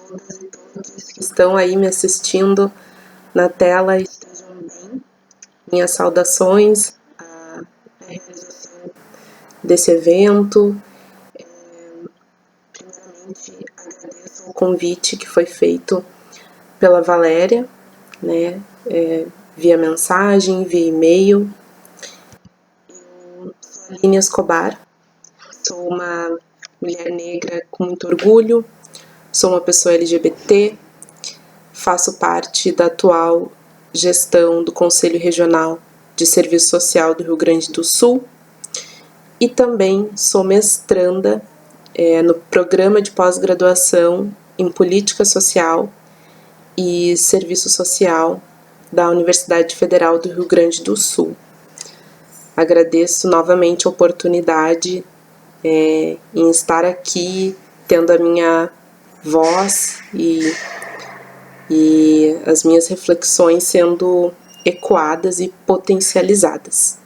Todas e todos que estão aí me assistindo na tela estejam bem. Minhas saudações à realização desse evento. Primeiramente, agradeço o convite que foi feito pela Valéria, né, via mensagem, via e-mail. Eu sou a Aline Escobar, sou uma mulher negra com muito orgulho, sou uma pessoa LGBT, faço parte da atual gestão do Conselho Regional de Serviço Social do Rio Grande do Sul e também sou mestranda no programa de pós-graduação em Política Social e Serviço Social da Universidade Federal do Rio Grande do Sul. Agradeço novamente a oportunidade em estar aqui, tendo a minha voz e as minhas reflexões sendo ecoadas e potencializadas.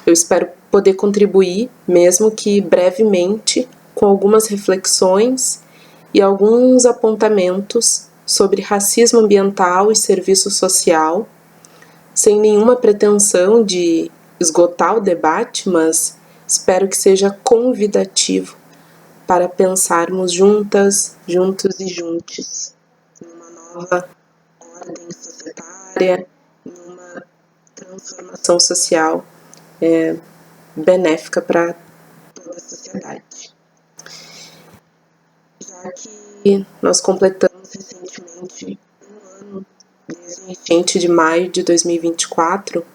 Eu espero poder contribuir, mesmo que brevemente, com algumas reflexões e alguns apontamentos sobre racismo ambiental e serviço social, sem nenhuma pretensão de esgotar o debate, mas espero que seja convidativo para pensarmos juntas, juntos e juntos numa nova ordem societária, numa transformação social benéfica para toda a sociedade. Já que nós completamos recentemente um ano desde a enchente de maio de 2024,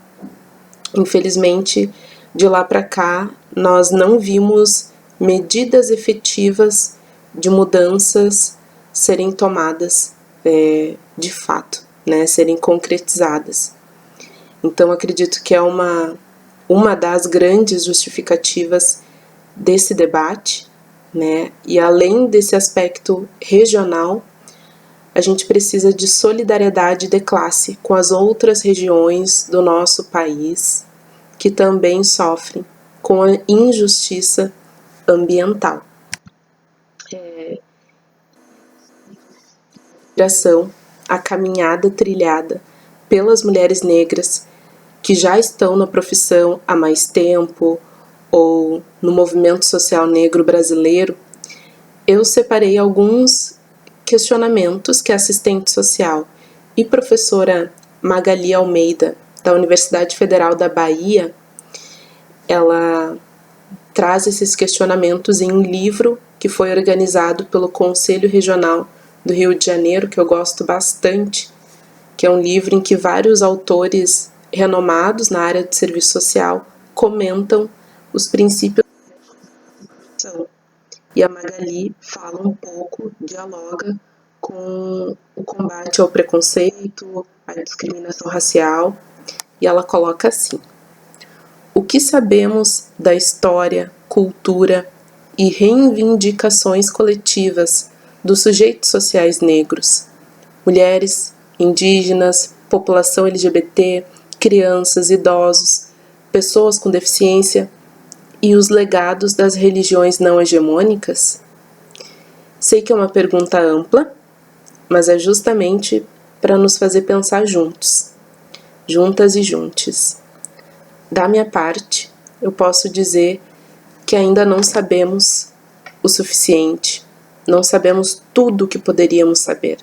infelizmente, de lá para cá, nós não vimos medidas efetivas de mudanças serem tomadas de fato, né, serem concretizadas. Então, acredito que é uma das grandes justificativas desse debate, né, e além desse aspecto regional, a gente precisa de solidariedade de classe com as outras regiões do nosso país que também sofrem com a injustiça ambiental. A caminhada trilhada pelas mulheres negras que já estão na profissão há mais tempo ou no movimento social negro brasileiro, eu separei alguns questionamentos que a assistente social e professora Magali Almeida, da Universidade Federal da Bahia, ela traz esses questionamentos em um livro que foi organizado pelo Conselho Regional do Rio de Janeiro, que eu gosto bastante, que é um livro em que vários autores renomados na área de serviço social comentam os princípios da profissão. E a Magali fala um pouco, dialoga com o combate ao preconceito, à discriminação racial, e ela coloca assim: o que sabemos da história, cultura e reivindicações coletivas dos sujeitos sociais negros, mulheres, indígenas, população LGBT, crianças, idosos, pessoas com deficiência e os legados das religiões não hegemônicas? Sei que é uma pergunta ampla, mas é justamente para nos fazer pensar juntos, juntas e juntos. Da minha parte, eu posso dizer que ainda não sabemos o suficiente, não sabemos tudo o que poderíamos saber,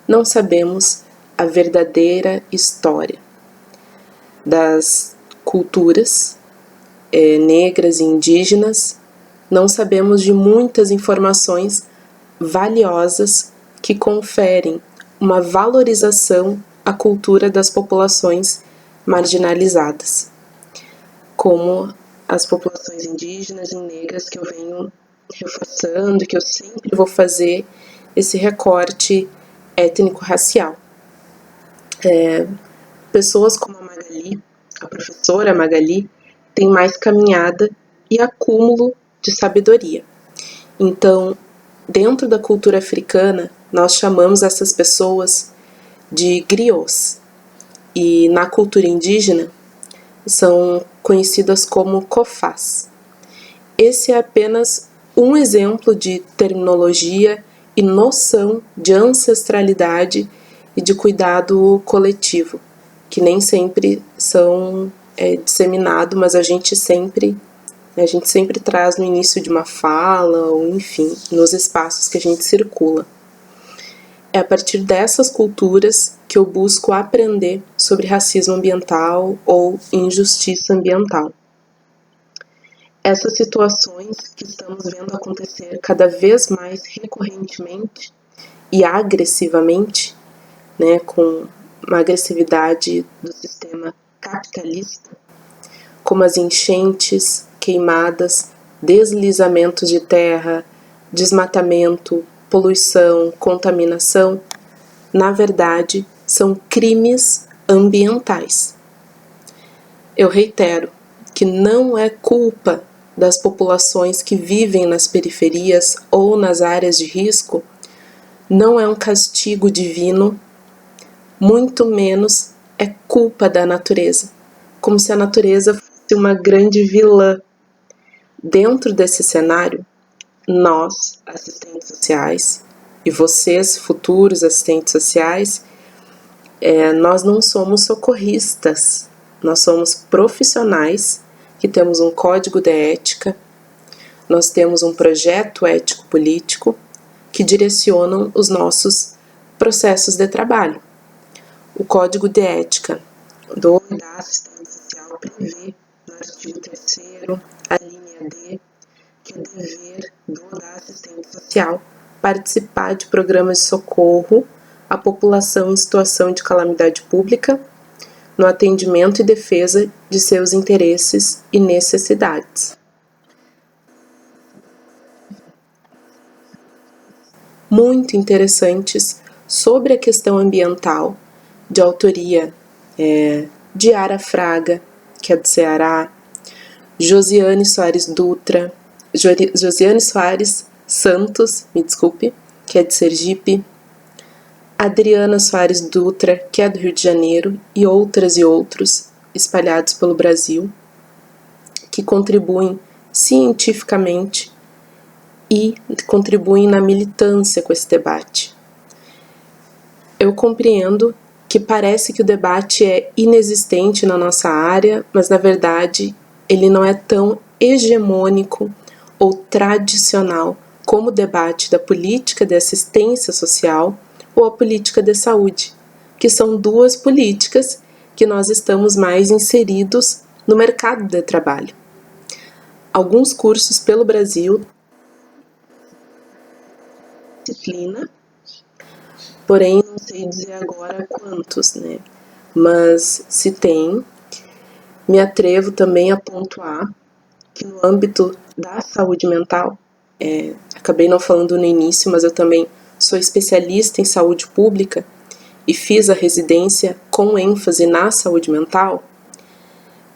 não sabemos a verdadeira história das culturas negras e indígenas, não sabemos de muitas informações valiosas que conferem uma valorização à cultura das populações marginalizadas, como as populações indígenas e negras, que eu venho reforçando, que eu sempre vou fazer esse recorte étnico-racial. Pessoas como a Magali, a professora Magali, têm mais caminhada e acúmulo de sabedoria. Então, dentro da cultura africana, nós chamamos essas pessoas de griots, e na cultura indígena são conhecidas como cofás. Esse é apenas um exemplo de terminologia e noção de ancestralidade e de cuidado coletivo, que nem sempre são disseminados, mas a gente sempre traz no início de uma fala, ou enfim, nos espaços que a gente circula. É a partir dessas culturas que eu busco aprender sobre racismo ambiental ou injustiça ambiental. Essas situações que estamos vendo acontecer cada vez mais recorrentemente e agressivamente, né, com uma agressividade do sistema capitalista, como as enchentes, queimadas, deslizamentos de terra, desmatamento, poluição, contaminação, na verdade, são crimes ambientais. Eu reitero que não é culpa das populações que vivem nas periferias ou nas áreas de risco, não é um castigo divino, muito menos é culpa da natureza, como se a natureza fosse uma grande vilã. Dentro desse cenário, nós, assistentes sociais, e vocês, futuros assistentes sociais, nós não somos socorristas, nós somos profissionais que temos um código de ética, nós temos um projeto ético-político que direcionam os nossos processos de trabalho. O código de ética da assistência social prevê, no artigo 3º, a linha D, que é dever da assistente social participar de programas de socorro à população em situação de calamidade pública, no atendimento e defesa de seus interesses e necessidades. Muito interessantes sobre a questão ambiental, de autoria de Ara Fraga, que é do Ceará, Josiane Soares Santos, que é de Sergipe, Adriana Soares Dutra, que é do Rio de Janeiro, e outros espalhados pelo Brasil, que contribuem cientificamente e contribuem na militância com esse debate. Eu compreendo que parece que o debate é inexistente na nossa área, mas na verdade ele não é tão hegemônico ou tradicional como o debate da política de assistência social ou a política de saúde, que são duas políticas que nós estamos mais inseridos no mercado de trabalho. Alguns cursos pelo Brasil disciplina, porém não sei dizer agora quantos, né? Mas se tem, me atrevo também a pontuar que no âmbito da saúde mental, acabei não falando no início, mas eu também sou especialista em saúde pública e fiz a residência com ênfase na saúde mental.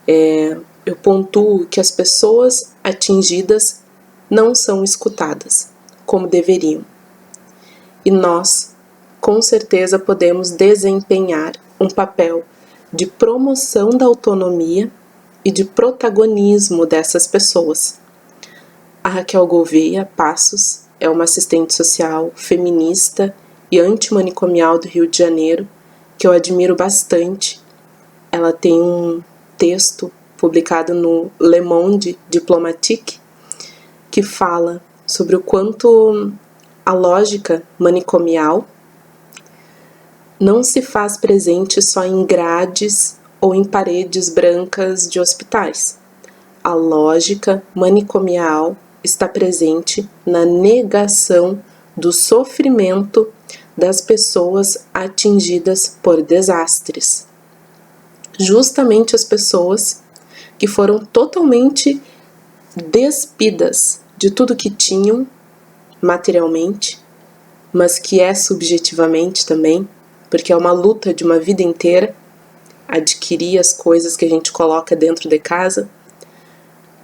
Eu pontuo que as pessoas atingidas não são escutadas como deveriam. E nós, com certeza, podemos desempenhar um papel de promoção da autonomia e de protagonismo dessas pessoas. A Raquel Gouveia Passos é uma assistente social feminista e antimanicomial do Rio de Janeiro, que eu admiro bastante. Ela tem um texto publicado no Le Monde Diplomatique que fala sobre o quanto a lógica manicomial não se faz presente só em grades ou em paredes brancas de hospitais. A lógica manicomial está presente na negação do sofrimento das pessoas atingidas por desastres. Justamente as pessoas que foram totalmente despidas de tudo que tinham materialmente, mas que é subjetivamente também, porque é uma luta de uma vida inteira adquirir as coisas que a gente coloca dentro de casa.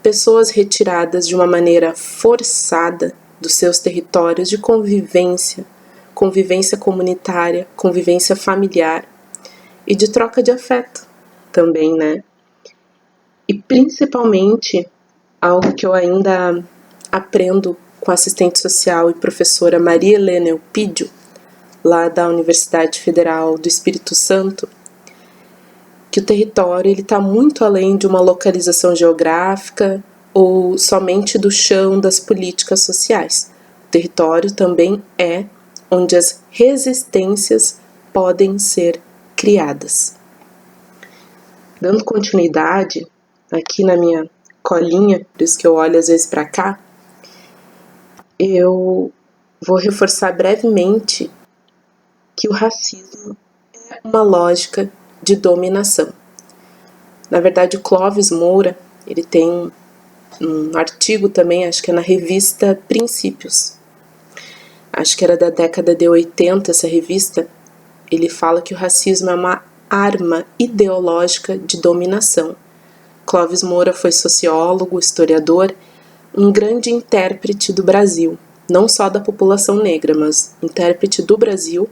Pessoas retiradas de uma maneira forçada dos seus territórios de convivência comunitária, convivência familiar e de troca de afeto também, né? E principalmente, algo que eu ainda aprendo com a assistente social e professora Maria Helena Elpidio, lá da Universidade Federal do Espírito Santo, que o território está muito além de uma localização geográfica ou somente do chão das políticas sociais. O território também é onde as resistências podem ser criadas. Dando continuidade, aqui na minha colinha, por isso que eu olho às vezes para cá, eu vou reforçar brevemente que o racismo é uma lógica de dominação. Na verdade, o Clóvis Moura, ele tem um artigo também, acho que é na revista Princípios, acho que era da década de 80 essa revista, ele fala que o racismo é uma arma ideológica de dominação. Clóvis Moura foi sociólogo, historiador, um grande intérprete do Brasil, não só da população negra, mas intérprete do Brasil.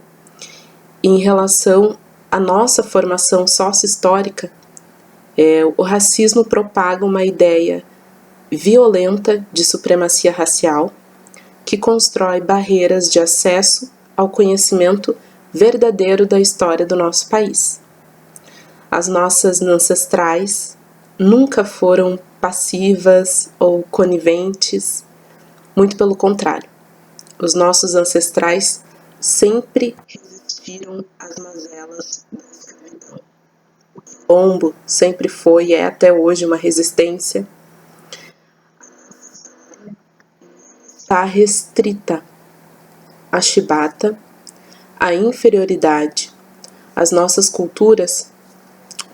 Em relação à nossa formação sócio-histórica, o racismo propaga uma ideia violenta de supremacia racial que constrói barreiras de acesso ao conhecimento verdadeiro da história do nosso país. As nossas ancestrais nunca foram passivas ou coniventes, muito pelo contrário. Os nossos ancestrais sempre resistiram às mazelas da escravidão. O quilombo sempre foi e é até hoje uma resistência. Está restrita à chibata, à inferioridade. As nossas culturas,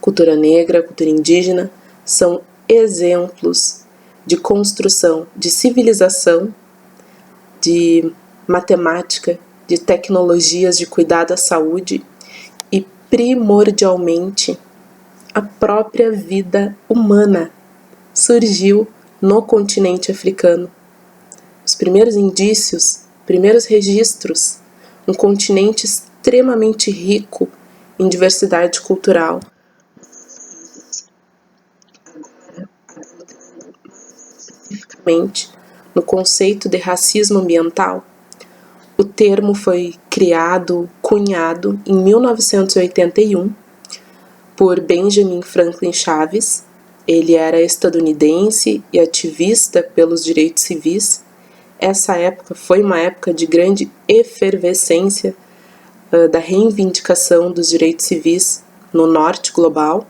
cultura negra, cultura indígena, são exemplos de construção de civilização, de matemática, de tecnologias de cuidado à saúde e, primordialmente, a própria vida humana surgiu no continente africano. Os primeiros indícios, primeiros registros, um continente extremamente rico em diversidade cultural. Agora, adentrando mais especificamente no conceito de racismo ambiental, o termo foi criado, cunhado em 1981 por Benjamin Franklin Chaves. Ele era estadunidense e ativista pelos direitos civis. Essa época foi uma época de grande efervescência da reivindicação dos direitos civis no norte global.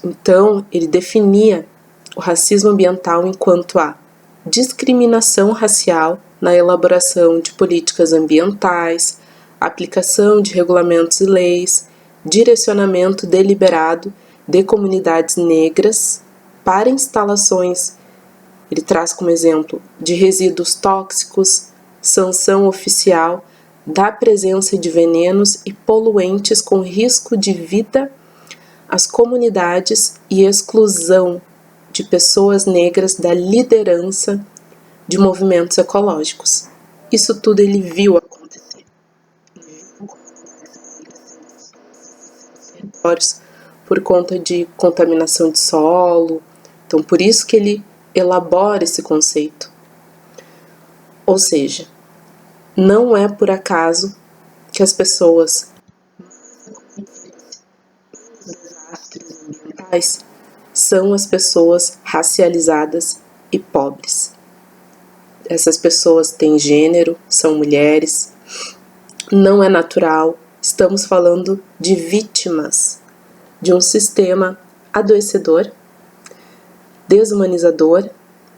Então, ele definia o racismo ambiental enquanto a discriminação racial na elaboração de políticas ambientais, aplicação de regulamentos e leis, direcionamento deliberado de comunidades negras para instalações, ele traz como exemplo, de resíduos tóxicos, sanção oficial da presença de venenos e poluentes com risco de vida às comunidades e exclusão de pessoas negras da liderança de movimentos ecológicos. Isso tudo ele viu acontecer. Ele viu territórios por conta de contaminação de solo. Então, por isso que ele elabora esse conceito. Ou seja, não é por acaso que as pessoas desastres ambientais são as pessoas racializadas e pobres. Essas pessoas têm gênero, são mulheres, não é natural, estamos falando de vítimas de um sistema adoecedor, desumanizador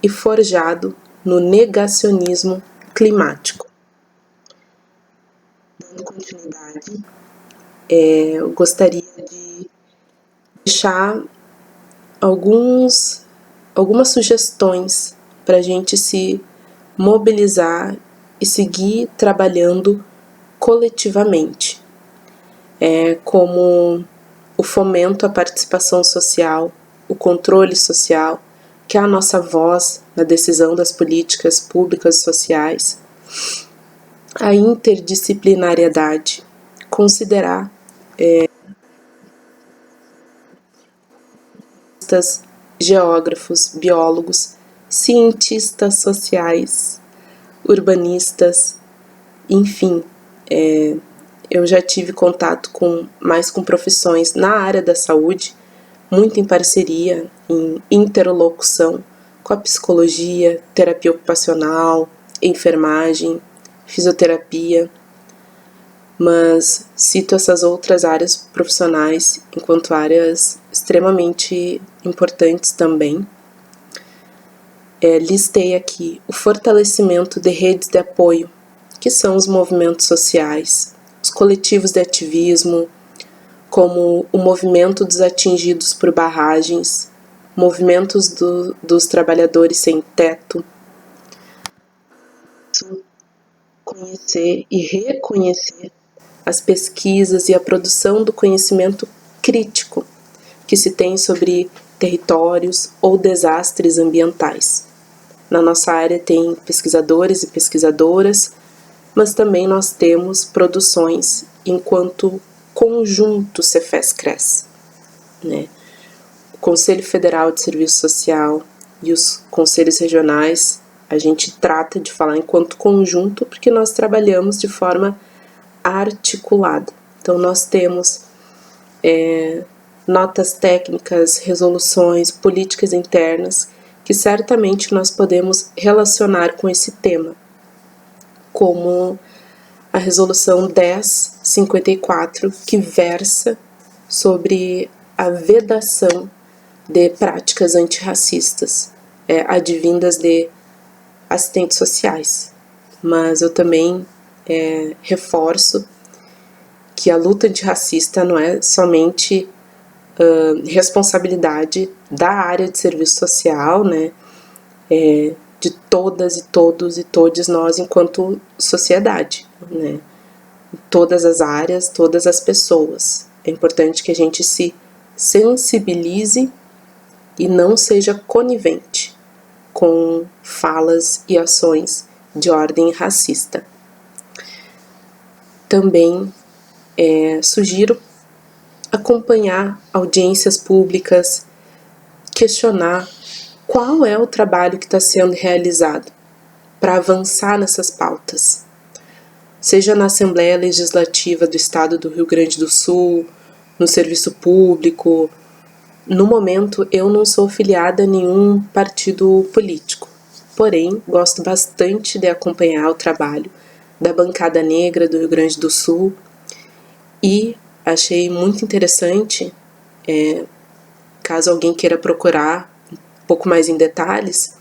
e forjado no negacionismo climático. Dando continuidade, eu gostaria de deixar algumas sugestões para a gente se mobilizar e seguir trabalhando coletivamente, como o fomento à participação social, o controle social, que é a nossa voz na decisão das políticas públicas e sociais, a interdisciplinariedade, considerar geógrafos, biólogos, cientistas sociais, urbanistas, enfim, eu já tive contato mais com profissões na área da saúde, muito em parceria, em interlocução com a psicologia, terapia ocupacional, enfermagem, fisioterapia, mas cito essas outras áreas profissionais enquanto áreas extremamente importantes também. Listei aqui o fortalecimento de redes de apoio, que são os movimentos sociais, os coletivos de ativismo, como o movimento dos atingidos por barragens, movimentos dos trabalhadores sem teto. Conhecer e reconhecer as pesquisas e a produção do conhecimento crítico que se tem sobre territórios ou desastres ambientais. Na nossa área tem pesquisadores e pesquisadoras, mas também nós temos produções enquanto conjunto Cefes-Cres, né? O Conselho Federal de Serviço Social e os conselhos regionais, a gente trata de falar enquanto conjunto porque nós trabalhamos de forma articulada. Então nós temos notas técnicas, resoluções, políticas internas que certamente nós podemos relacionar com esse tema, como a resolução 1054, que versa sobre a vedação de práticas antirracistas, advindas de assistentes sociais. Mas eu também reforço que a luta antirracista não é somente responsabilidade da área de serviço social, né, de todas e todos e todes nós enquanto sociedade, né, em todas as áreas, todas as pessoas. É importante que a gente se sensibilize e não seja conivente com falas e ações de ordem racista. Também sugiro acompanhar audiências públicas, questionar qual é o trabalho que está sendo realizado para avançar nessas pautas, seja na Assembleia Legislativa do Estado do Rio Grande do Sul, no serviço público. No momento, eu não sou filiada a nenhum partido político, porém, gosto bastante de acompanhar o trabalho da bancada negra do Rio Grande do Sul e achei muito interessante, caso alguém queira procurar um pouco mais em detalhes,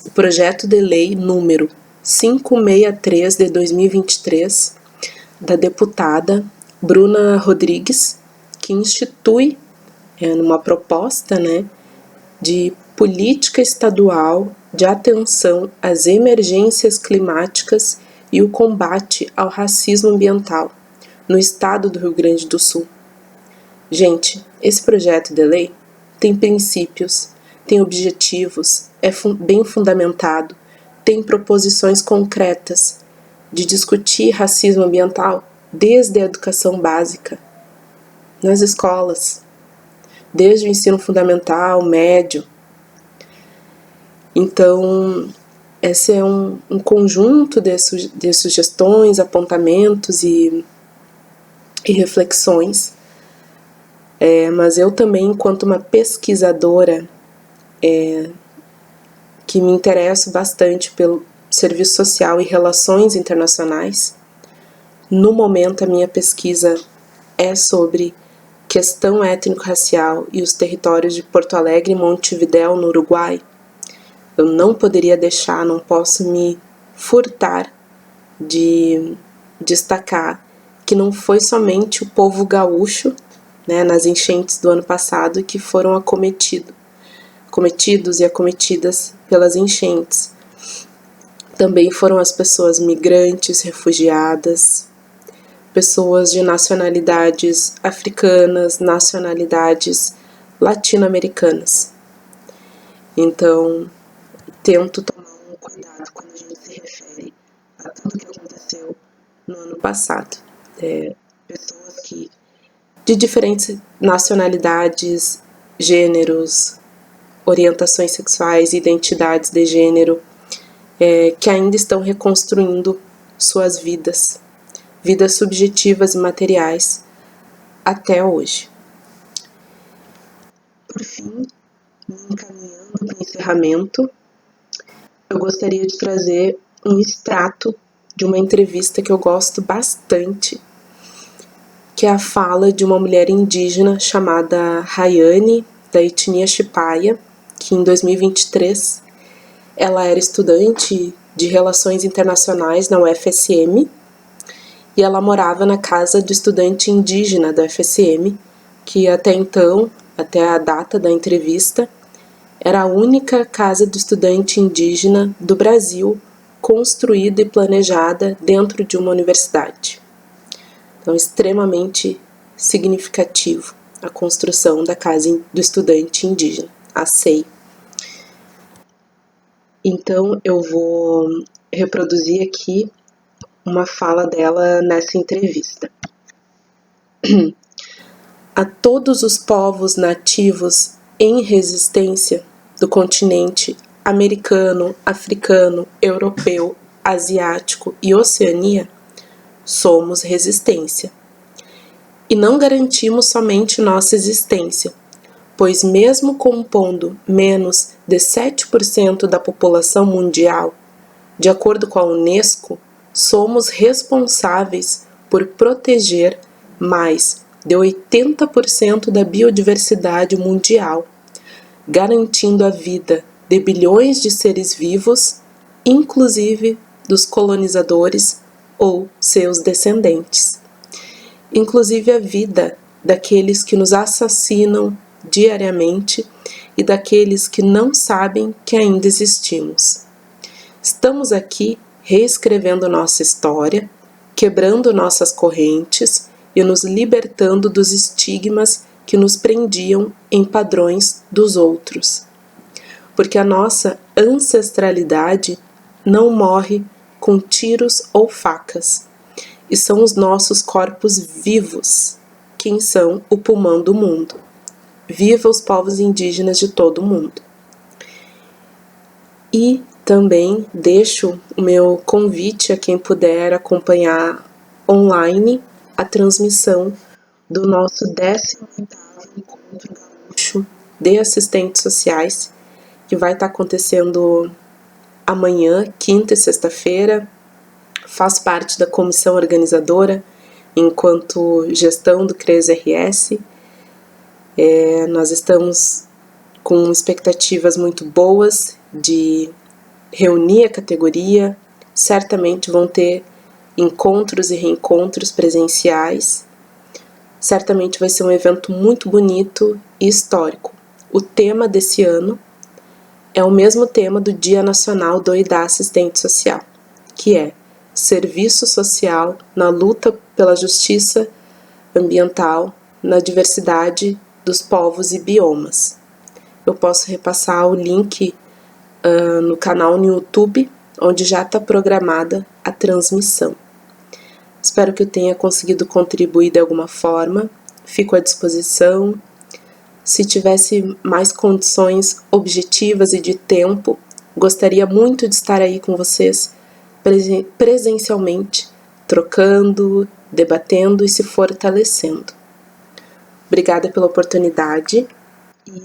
o projeto de lei número 563 de 2023 da deputada Bruna Rodrigues, que institui numa proposta, né, de política estadual de atenção às emergências climáticas e o combate ao racismo ambiental no estado do Rio Grande do Sul. Gente, esse projeto de lei tem princípios, tem objetivos, bem fundamentado, tem proposições concretas de discutir racismo ambiental desde a educação básica, nas escolas, desde o ensino fundamental, médio. Então, esse é um conjunto de sugestões, apontamentos e reflexões, mas eu também, enquanto uma pesquisadora, que me interesso bastante pelo serviço social e relações internacionais, no momento a minha pesquisa é sobre questão étnico-racial e os territórios de Porto Alegre e Montevidéu, no Uruguai. Eu não poderia deixar, não posso me furtar de destacar que não foi somente o povo gaúcho, né, nas enchentes do ano passado, que foram acometidos e acometidas pelas enchentes. Também foram as pessoas migrantes, refugiadas, pessoas de nacionalidades africanas, nacionalidades latino-americanas. Então, tento tomar um cuidado quando a gente se refere a tudo que aconteceu no ano passado. Pessoas de diferentes nacionalidades, gêneros, orientações sexuais e identidades de gênero que ainda estão reconstruindo suas vidas subjetivas e materiais até hoje. Por fim, me encaminhando para o encerramento, eu gostaria de trazer um extrato de uma entrevista que eu gosto bastante, que é a fala de uma mulher indígena chamada Rayane, da etnia Chipaya, que em 2023 ela era estudante de Relações Internacionais na UFSM e ela morava na casa do estudante indígena da UFSM, que até então, até a data da entrevista, era a única casa do estudante indígena do Brasil construída e planejada dentro de uma universidade. Então, extremamente significativo a construção da casa do estudante indígena, a CEI. Então, eu vou reproduzir aqui uma fala dela nessa entrevista. A todos os povos nativos em resistência do continente americano, africano, europeu, asiático e Oceania, somos resistência. E não garantimos somente nossa existência, pois mesmo compondo menos de 7% da população mundial, de acordo com a Unesco, somos responsáveis por proteger mais de 80% da biodiversidade mundial, garantindo a vida de bilhões de seres vivos, inclusive dos colonizadores ou seus descendentes, inclusive a vida daqueles que nos assassinam diariamente e daqueles que não sabem que ainda existimos. Estamos aqui reescrevendo nossa história, quebrando nossas correntes e nos libertando dos estigmas que nos prendiam em padrões dos outros. Porque a nossa ancestralidade não morre com tiros ou facas, e são os nossos corpos vivos quem são o pulmão do mundo. Viva os povos indígenas de todo o mundo. E também deixo o meu convite a quem puder acompanhar online a transmissão do nosso 18º Encontro Gaúcho de Assistentes Sociais, que vai estar acontecendo amanhã, quinta e sexta-feira. Faço parte da comissão organizadora enquanto gestão do CRES-RS. Nós estamos com expectativas muito boas de reunir a categoria. Certamente vão ter encontros e reencontros presenciais. Certamente vai ser um evento muito bonito e histórico. O tema desse ano é o mesmo tema do Dia Nacional do e da Assistente Social, que é Serviço Social na luta pela justiça ambiental, na diversidade dos povos e biomas. Eu posso repassar o link no canal no YouTube, onde já está programada a transmissão. Espero que eu tenha conseguido contribuir de alguma forma. Fico à disposição. Se tivesse mais condições objetivas e de tempo, gostaria muito de estar aí com vocês presencialmente, trocando, debatendo e se fortalecendo. Obrigada pela oportunidade e